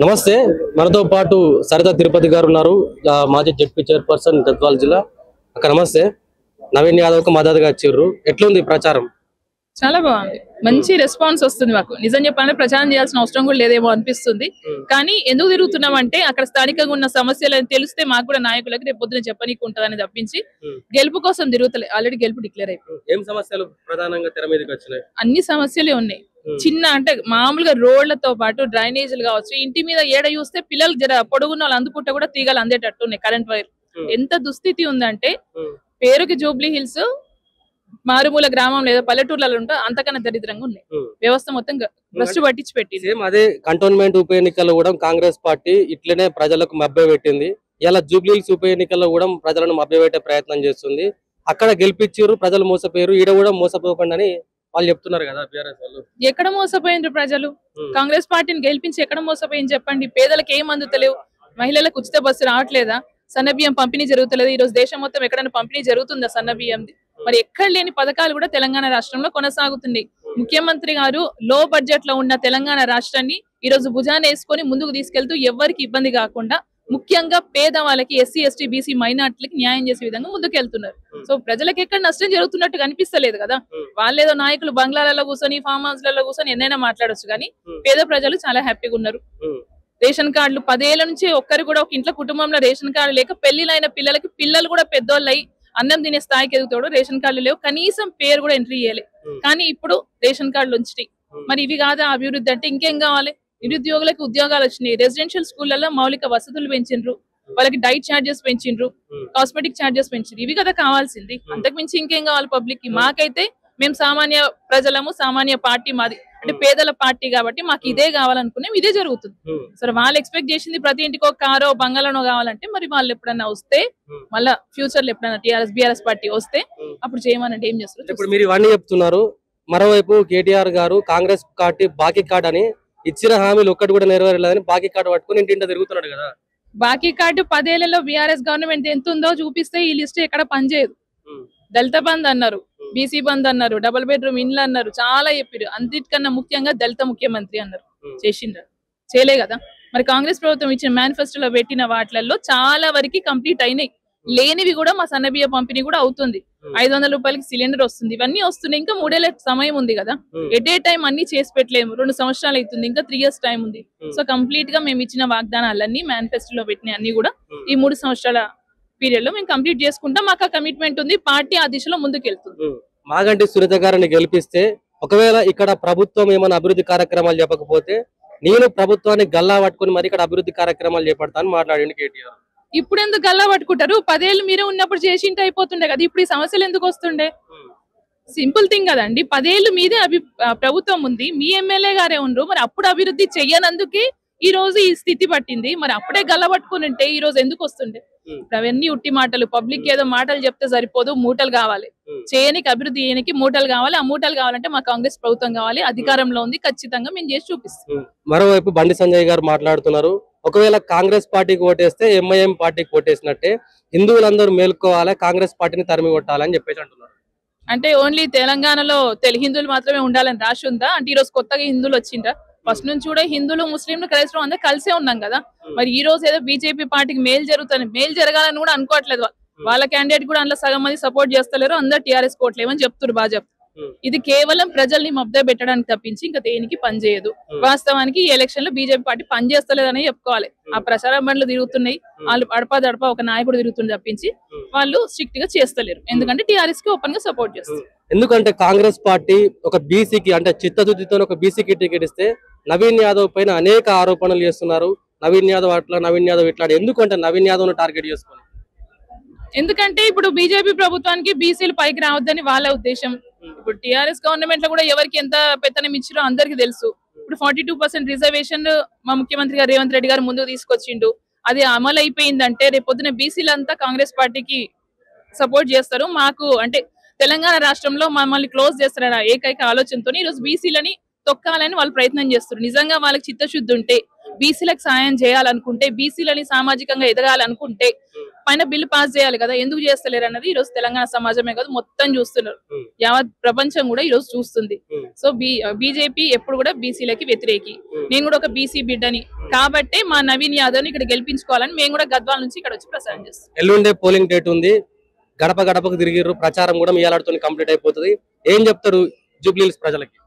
నమస్తే. మనతో పాటు సరిత తిరుపతి గారు ఉన్నారు, మాజీ జెడ్పీ చైర్పర్సన్ గద్వాల జిల్లా. అక్క నమస్తే. నవీన్ యాదవ్ కు మద్దతుగా ఇచ్చిర్రు, ఎట్లుంది ప్రచారం? చాలా బాగుంది, మంచి రెస్పాన్స్ వస్తుంది. మాకు నిజం చెప్పాలంటే ప్రచారం చేయాల్సిన అవసరం కూడా లేదేమో అనిపిస్తుంది. కానీ ఎందుకు తిరుగుతున్నాం అంటే అక్కడ స్థానికంగా ఉన్న సమస్యలు తెలిస్తే మాకు కూడా నాయకులకి రేపు పొద్దున చెప్పనీకి ఉంటుందని తప్పించి గెలుపు కోసం తిరుగుతలే. ఆల్రెడీ గెలుపు డిక్లేర్ అయిపోయింది. ఏం సమస్యలు ప్రధానంగా తెర మీదకి వచ్చినాయి? అన్ని సమస్యలే ఉన్నాయి. చిన్న అంటే మామూలుగా రోడ్లతో పాటు డ్రైనేజీలు కావచ్చు, ఇంటి మీద ఏడ చూస్తే పిల్లలు జర పొడుగున్న వాళ్ళు అందుకుంటే కూడా తీగలు అందేటట్టు ఉన్నాయి. కరెంట్ వైర్ ఎంత దుస్థితి ఉందంటే పేరుకి జూబ్లీ హిల్స్ మారుమూల గ్రామం లేదా పల్లెటూర్లలో ఉంటే అంతకన్నా దరిద్రంగా ఉన్నాయి. వ్యవస్థ మొత్తం భ్రష్టు పట్టించి పెట్టింది. సేమ్ అదే కంటోన్మెంట్ ఉప ఎన్నికల్లో కూడా కాంగ్రెస్ పార్టీ ఇట్లనే ప్రజలకు మభ్యపెట్టింది. ఇలా జూబ్లీ హిల్స్ ఉప ఎన్నికల్లో కూడా ప్రజలను మభ్యపెట్టే ప్రయత్నం చేస్తుంది. అక్కడ గెలిపించారు, ప్రజలు మోసపోయారు, ఈడ కూడా మోసపోకుండా అని వాళ్ళు చెప్తున్నారు కదా బీఆర్ఎస్ వాళ్ళు. ఎక్కడ మోసపోయిండ్రు ప్రజలు? కాంగ్రెస్ పార్టీని గెలిపించి ఎక్కడ మోసపోయింది చెప్పండి? పేదలకు ఏం అందుతలేవు, మహిళలకు ఉచిత బస్సు రావట్లేదా, సన్నబియ్యం పంపిణీ జరుగుతలేదు. ఈ రోజు దేశం మొత్తం ఎక్కడైనా పంపిణీ జరుగుతుందా సన్నబియ్యంది? మరి ఎక్కడ లేని పథకాలు కూడా తెలంగాణ రాష్ట్రంలో కొనసాగుతుంది. ముఖ్యమంత్రి గారు లో బడ్జెట్ లో ఉన్న తెలంగాణ రాష్ట్రాన్ని ఈ రోజు భుజాన్ని వేసుకొని ముందుకు తీసుకెళ్తూ ఎవరికి ఇబ్బంది కాకుండా ముఖ్యంగా పేదవాళ్ళకి, ఎస్సీ ఎస్టీ బీసీ మైనార్టీలకి న్యాయం చేసే విధంగా ముందుకెళ్తున్నారు. సో ప్రజలకు ఎక్కడ నష్టం జరుగుతున్నట్టు కనిపిస్తలేదు కదా. వాళ్ళేదో నాయకులు బంగ్లాలలో కూర్చొని ఫామ్ హౌస్ లలో కూర్చొని ఎన్నైనా మాట్లాడొచ్చు, కానీ పేద ప్రజలు చాలా హ్యాపీగా ఉన్నారు. రేషన్ కార్డులు 10 ఏళ్ల నుంచి ఒక్కరు కూడా ఒక ఇంట్లో కుటుంబంలో రేషన్ కార్డు లేక పెళ్లిలైన పిల్లలకి పిల్లలు కూడా పెద్దోళ్ళు అయి అన్నం తినే స్థాయికి ఎదుగుతాడు. రేషన్ కార్డులు లేవు, కనీసం పేరు కూడా ఎంట్రీ చేయలే. కానీ ఇప్పుడు రేషన్ కార్డులు వచ్చినాయి. మరి ఇవి కాదా అభివృద్ధి అంటే? ఇంకేం కావాలి? నిరుద్యోగులకు ఉద్యోగాలు వచ్చినాయి, రెసిడెన్షియల్ స్కూళ్లలో మౌలిక వసతులు పెంచిండ్రు, వాళ్ళకి డైట్ ఛార్జెస్ పెంచిండ్రు, కాస్మెటిక్ ఛార్జెస్ పెంచిండ్రు. ఇవి కదా కావాల్సింది. అంతకు మించి ఇంకేం కావాలి పబ్లిక్ కి? మాకైతే మేము సామాన్య ప్రజలము, సామాన్య పార్టీ మాది, అంటే పేదల పార్టీ కాబట్టి మాకు ఇదే కావాలనుకున్నాం, ఇదే జరుగుతుంది. సరే వాళ్ళు ఎక్స్పెక్ట్ చేసింది ప్రతి ఇంటికి ఒక కారో బంగాళనో కావాలంటే మరి వాళ్ళు ఎప్పుడన్నా వస్తే, మళ్ళా ఫ్యూచర్ లో ఎప్పుడన్నా టీఆర్ఎస్ బీఆర్ఎస్ పార్టీ వస్తే అప్పుడు చేయమనంటే ఏం చేస్తారు? ఇప్పుడు మీరు ఇవన్నీ చెప్తున్నారు, మరోవైపు కేటీఆర్ గారు కాంగ్రెస్ పార్టీ బాకీ కార్డు అని ఇచ్చిన హామీలు ఒక్కటి కూడా నెరవేరలేదని బాకీ కార్డు పట్టుకుని ఇంటింట తిరుగుతున్నాడు కదా. బాకీ కార్డు 10 ఏళ్లలో బీఆర్ఎస్ గవర్నమెంట్ ఎంత ఉందో చూపిస్తే ఈ లిస్ట్ ఎక్కడ పనిచేయదు. దళిత బంద్ అన్నారు, బీసీ బంద్ అన్నారు, డబుల్ బెడ్రూమ్ ఇండ్లు అన్నారు, చాలా చెప్పారు. అన్నిటికన్నా ముఖ్యంగా దళిత ముఖ్యమంత్రి అన్నారు. చేసిండ్రు? చేయలే కదా. మరి కాంగ్రెస్ ప్రభుత్వం ఇచ్చిన మేనిఫెస్టోలో పెట్టిన వాటిలలో చాలా వరకు కంప్లీట్ అయినాయి. లేనివి కూడా మా సన్నబియ్య పంపిణీ కూడా అవుతుంది. 500 రూపాయలకి సిలిండర్ వస్తుంది. ఇవన్నీ వస్తున్నాయి. ఇంకా 3 ఏళ్ల సమయం ఉంది కదా. ఎట్ ఏ టైం అన్ని చేసి పెట్టలేము. 2 సంవత్సరాలు అవుతుంది, ఇంకా 3 years టైం ఉంది. సో కంప్లీట్ గా మేము ఇచ్చిన వాగ్దానాలన్నీ మేనిఫెస్టోలో పెట్టిన అన్ని కూడా ఈ 3 సంవత్సరాల పీరియడ్ లో మేము కంప్లీట్ చేసుకుంటాం. మాకు ఆ కమిట్మెంట్ ఉంది. పార్టీ ఆ దిశలో ముందుకెళ్తుంది. మాగంటి సునీత గారిని గెలిపిస్తే ఒకవేళ ఇక్కడ ప్రభుత్వం ఏమైనా అభివృద్ధి కార్యక్రమాలు చెప్పకపోతే నేను ప్రభుత్వాన్ని గల్లా పట్టుకుని మరి ఇక్కడ అభివృద్ధి కార్యక్రమాలు చేపడతాను మాట్లాడింది కేటీఆర్. ఇప్పుడు ఎందుకు గల్లా పట్టుకుంటారు? 10 ఏళ్ళు మీరే ఉన్నప్పుడు చేసింటే అయిపోతుండే కదా. ఇప్పుడు ఈ సమస్యలు ఎందుకు వస్తుండే? సింపుల్ థింగ్ కదండి. 10 ఏళ్ళు మీదే ప్రభుత్వం ఉంది, మీ ఎమ్మెల్యే గారే ఉండరు. మరి అప్పుడు అభివృద్ధి చెయ్యనందుకే ఈ రోజు ఈ స్థితి పట్టింది. మరి అప్పుడే గల్ల పట్టుకుని ఉంటే ఈ రోజు ఎందుకు వస్తుండే? అవన్నీ ఉట్టి మాటలు. పబ్లిక్ ఏదో మాటలు చెప్తే సరిపోదు, మూటలు కావాలి. చేయనికి అభివృద్ధి చేయనికి మూటలు కావాలి. ఆ మూటలు కావాలంటే మా కాంగ్రెస్ ప్రభుత్వం కావాలి, అధికారంలో ఉంది, ఖచ్చితంగా మేము చేసి చూపిస్తాం. మరోవైపు బండి సంజయ్ గారు మాట్లాడుతున్నారు, ఒకవేళ కాంగ్రెస్ పార్టీకి ఓటేస్తే ఎంఐఎం పార్టీకి ఓటేసినట్టే, హిందువులందరూ మేల్కోవాలి, కాంగ్రెస్ పార్టీని తరిమి కొట్టాలని చెప్పేసి అంటున్నారు. అంటే ఓన్లీ తెలంగాణలో హిందువులు మాత్రమే ఉండాలని రాసి ఉందా? అంటే ఈ రోజు కొత్తగా హిందువులు వచ్చిందా? ఫస్ట్ నుంచి కూడా హిందువులు, ముస్లింలు, క్రైస్తవులు అందరూ కలిసే ఉన్నాం కదా. మరి ఈ రోజు ఏదో బీజేపీ పార్టీకి మేలు జరుగుతుంది, మేలు జరగాలని కూడా అనుకోవట్లేదు. వాళ్ళ క్యాండిడేట్ కూడా అందులో సగం మంది సపోర్ట్ చేస్తలేరు, అందరు టీఆర్ఎస్ కోట్లేమని చెప్తారు. బాగా చెప్తారు. ఇది కేవలం ప్రజల్ని మభ్య పెట్టడానికి తప్పించి ఇంకా దేనికి పనిచేయదు. వాస్తవానికి ఈ ఎలక్షన్ లో బీజేపీ పార్టీ పనిచేస్తలేదని చెప్పుకోవాలి. ఆ ప్రచార బండ్లు తిరుగుతున్నాయి, వాళ్ళు అడపదడప ఒక నాయకుడు తిరుగుతుంది తప్పించి వాళ్ళు స్ట్రిక్ట్ గా చేస్తలేరు. ఎందుకంటే టీఆర్ఎస్ కి ఓపెన్ గా సపోర్ట్ చేస్తారు. ఎందుకంటే కాంగ్రెస్ పార్టీ ఒక బీసీకి అంటే చిత్తశుద్ధితో ఒక బీసీకి టికెట్ ఇస్తే నవీన్ యాదవ్ పైన అనేక ఆరోపణలు చేస్తున్నారు. నవీన్ యాదవ్ అట్లా, నవీన్ యాదవ్ ఇట్లా. ఎందుకంటే నవీన్ యాదవ్ ను టార్గెట్ చేసుకుని? ఎందుకంటే ఇప్పుడు బీజేపీ ప్రభుత్వానికి బీసీలు పైకి రావద్దని వాళ్ళ ఉద్దేశం. ఇప్పుడు టీఆర్ఎస్ గవర్నమెంట్ లో కూడా ఎవరికి ఎంత పెత్తనం ఇచ్చిరో అందరికి తెలుసు. ఇప్పుడు 42% రిజర్వేషన్ మా ముఖ్యమంత్రి గారు రేవంత్ రెడ్డి గారు ముందుకు తీసుకొచ్చిండు. అది అమలు అయిపోయిందంటే రేపు పొద్దున బీసీలంతా కాంగ్రెస్ పార్టీకి సపోర్ట్ చేస్తారు. మాకు అంటే తెలంగాణ రాష్ట్రంలో మమ్మల్ని క్లోజ్ చేస్తారన్న ఏకైక ఆలోచనతో ఈరోజు బీసీలని తొక్కాలని వాళ్ళు ప్రయత్నం చేస్తారు. నిజంగా వాళ్ళకి చిత్తశుద్ధి ఉంటే, బీసీలకు సాయం చేయాలనుకుంటే, బీసీలని సామాజికంగా ఎదగాలనుకుంటే పైన బిల్లు పాస్ చేయాలి కదా, ఎందుకు చేస్తలేరు అన్నది ఈ రోజు తెలంగాణ సమాజమే కాదు మొత్తం చూస్తున్నారు, యావత్ ప్రపంచం కూడా ఈ రోజు చూస్తుంది. సో బీజేపీ ఎప్పుడు కూడా బీసీలకి వ్యతిరేకి. నేను కూడా ఒక బీసీ బిడ్డని కాబట్టి మా నవీన్ యాదవ్ ని ఇక్కడ గెలిపించుకోవాలని మేము కూడా గద్వాల నుంచి ఇక్కడ వచ్చి ప్రసారం చేస్తాం. ఎల్లుండే పోలింగ్ డేట్ ఉంది, గడప గడపకు తిరిగిర్రు, ప్రచారం కూడా మీ ఏలాడుతో కంప్లీట్ అయిపోతుంది. ఏం చెప్తారు జూబ్లీ హిల్స్ ప్రజలకి?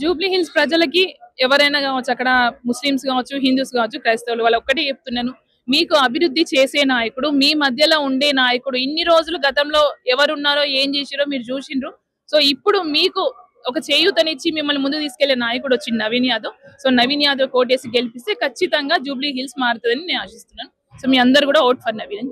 జూబ్లీ హిల్స్ ప్రజలకి ఎవరైనా కావచ్చు, అక్కడ ముస్లిమ్స్ కావచ్చు, హిందూస్ కావచ్చు, క్రైస్తవులు, వాళ్ళు ఒక్కటే చెప్తున్నాను, మీకు అభివృద్ధి చేసే నాయకుడు, మీ మధ్యలో ఉండే నాయకుడు, ఇన్ని రోజులు గతంలో ఎవరున్నారో ఏం చేసిరో మీరు చూసిండ్రు. సో ఇప్పుడు మీకు ఒక చేయూతనిచ్చి మిమ్మల్ని ముందు తీసుకెళ్లే నాయకుడు వచ్చి నవీన్ యాదవ్. సో నవీన్ యాదవ్ కోటేసి గెలిపిస్తే ఖచ్చితంగా జూబ్లీ హిల్స్ మారుతుందని నేను ఆశిస్తున్నాను. సో మీ అందరు కూడా ఓట్ ఫర్ నవీన్.